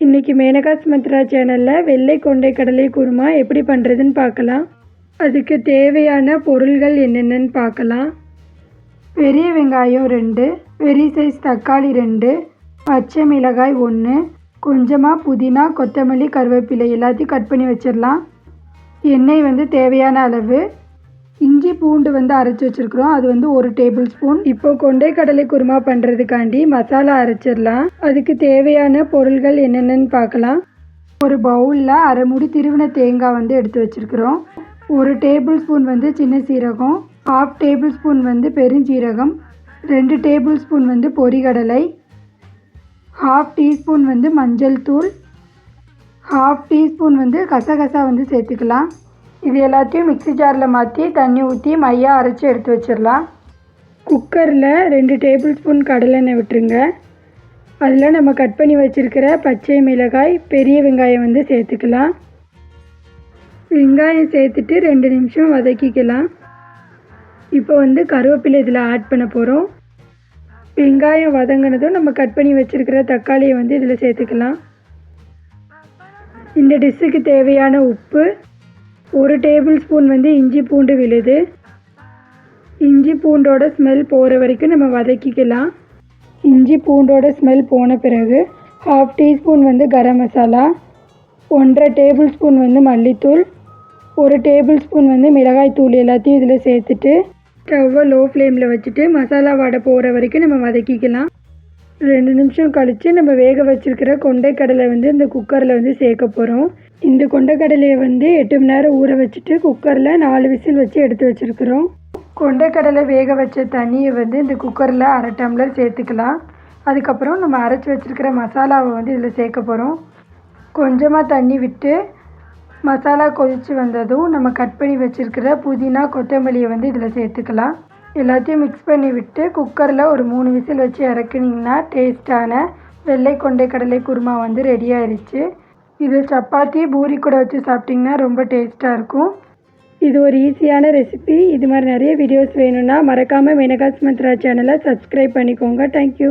இன்றைக்கி மேனகா சுமித்ரா சேனலில் வெள்ளை கொண்டை கடலை குருமா எப்படி பண்ணுறதுன்னு பார்க்கலாம். அதுக்கு தேவையான பொருள்கள் என்னென்னு பார்க்கலாம். பெரிய வெங்காயம் 2, பெரிய சைஸ் தக்காளி 2, பச்சை மிளகாய் 1, கொஞ்சமாக புதினா, கொத்தமல்லி, கருவேப்பிலை எல்லாத்தையும் கட் பண்ணி வச்சிடலாம். எண்ணெய் தேவையான அளவு. இஞ்சி பூண்டு அரைச்சி வச்சுருக்குறோம், அது 1 டேபிள் ஸ்பூன். இப்போ கொண்டை கடலை குருமா பண்ணுறதுக்காண்டி மசாலா அரைச்சிடலாம். அதுக்கு தேவையான பொருள்கள் என்னென்னு பார்க்கலாம். ஒரு பவுலில் அரை மூடி திருவின தேங்காய் எடுத்து வச்சுருக்குறோம். 1 டேபிள் ஸ்பூன் சின்ன சீரகம், 1/2 டேபிள் ஸ்பூன் பெருஞ்சீரகம், 2 டேபிள் ஸ்பூன் பொரிகடலை, 1/2 டீஸ்பூன் மஞ்சள் தூள், 1/2 டீஸ்பூன் கசகசா சேர்த்துக்கலாம். இது எல்லாத்தையும் மிக்ஸி ஜாரில் மாற்றி தண்ணி ஊற்றி மையாக அரைச்சி எடுத்து வச்சிடலாம். குக்கரில் 2 டேபிள் ஸ்பூன் கடலெண்ணெய் விட்டுருங்க. அதில் நம்ம கட் பண்ணி வச்சுருக்கிற பச்சை மிளகாய், பெரிய வெங்காயம் சேர்த்துக்கலாம். வெங்காயம் சேர்த்துட்டு 2 நிமிஷம் வதக்கிக்கலாம். இப்போ கருவேப்பிலை இதில் ஆட் பண்ண போகிறோம். வெங்காயம் வதங்கினதும் நம்ம கட் பண்ணி வச்சுருக்கிற தக்காளியை இதில் சேர்த்துக்கலாம். இந்த டிஷ்ஷுக்கு தேவையான உப்பு, 1 டேபிள் ஸ்பூன் இஞ்சி பூண்டு விழுது. இஞ்சி பூண்டோட ஸ்மெல் போகிற வரைக்கும் நம்ம வதக்கிக்கலாம். இஞ்சி பூண்டோட ஸ்மெல் போன பிறகு 1/2 teaspoon garam masala, 1/2 table spoon மல்லித்தூள், 1 டேபிள் ஸ்பூன் மிளகாய் தூள் எல்லாத்தையும் இதில் சேர்த்துட்டு ஸ்டவ்வை லோ ஃப்ளேமில் வச்சுட்டு மசாலா வாடை போகிற வரைக்கும் நம்ம வதக்கிக்கலாம். 2 நிமிஷம் கழித்து நம்ம வேக வச்சுருக்கிற கொண்டைக்கடலை இந்த குக்கரில் சேர்க்க போகிறோம். இந்த கொண்டைக்கடலையை 8 மணி நேரம் ஊற வச்சுட்டு குக்கரில் 4 விசில் வச்சு எடுத்து வச்சுருக்குறோம். கொண்டைக்கடலை வேக வச்ச தண்ணியை இந்த குக்கரில் 1/2 டம்ளர் சேர்த்துக்கலாம். அதுக்கப்புறம் நம்ம அரைச்சி வச்சுருக்கிற மசாலாவை இதில் சேர்க்க போகிறோம். கொஞ்சமாக தண்ணி விட்டு மசாலா கொதித்து வந்ததும் நம்ம கட் பண்ணி வச்சுருக்கிற புதினா, கொத்தமல்லியை இதில் சேர்த்துக்கலாம். எல்லாத்தையும் மிக்ஸ் பண்ணி விட்டு குக்கரில் ஒரு 3 விசில் வச்சு இறக்குனிங்கன்னா டேஸ்ட்டான வெள்ளை கொண்டை கடலை குருமா ரெடி ஆயிடுச்சு. இது சப்பாத்தி, பூரி கூட வச்சு சாப்பிட்டிங்கன்னா ரொம்ப டேஸ்ட்டாக இருக்கும். இது ஒரு ஈஸியான ரெசிபி. இது மாதிரி நிறைய வீடியோஸ் வேணும்னா மறக்காமல் மேனகா சுமித்ரா சேனலை சப்ஸ்கிரைப் பண்ணிக்கோங்க. தேங்க்யூ.